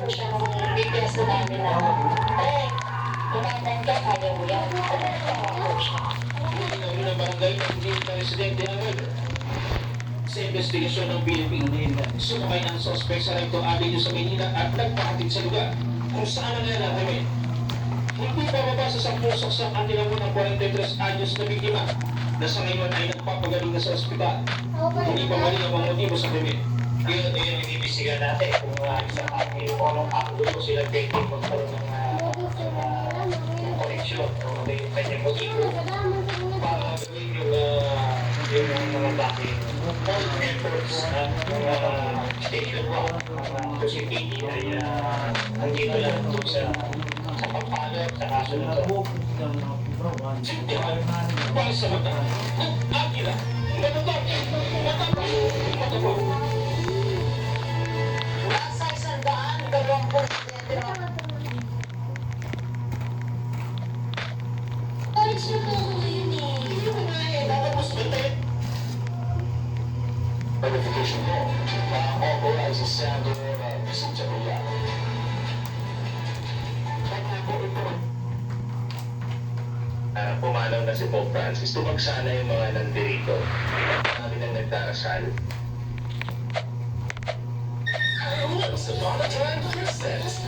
po siya nung bigas na namin na, ay, tumanan ka, kaya mo yan. Tumanan po siya. Ang unang barangay ng hindi na residente agad. Sa investigasyon ng PNP, sumakay ang sospek sa Recto Avenue sa Maynila at nagpahatid sa lugar kung saan ang lalaki. Hindi pa mabasa sa pusok sa kanilang unang 43 anyos na biktima na sa ngayon ay nagpapagaling na sa ospital. Hindi pa mali ang mga motibo sa krimen. Yun yung ibibisigan natin kung isang ating anong anggulo sila pwede magkaroon ng koneksyon o yung kanyang motibo para gawin yung mga bakit all efforts ng Station 1 to si PD ay andito lang doon sa pagpalot sa kaso na ito. Sintihan, para sa mata, ang agila, matapos, matapos. Nasa 120 na college na po ako ngayon eh. Hindi mo nga eh, natapos ba tayo? Verification mo, authorizes Sandro Visita Villar. Pumanaw na si Pope Francis, tumagsana yung mga nandirito. Marami nang nagdarasal. Once upon a time, princess.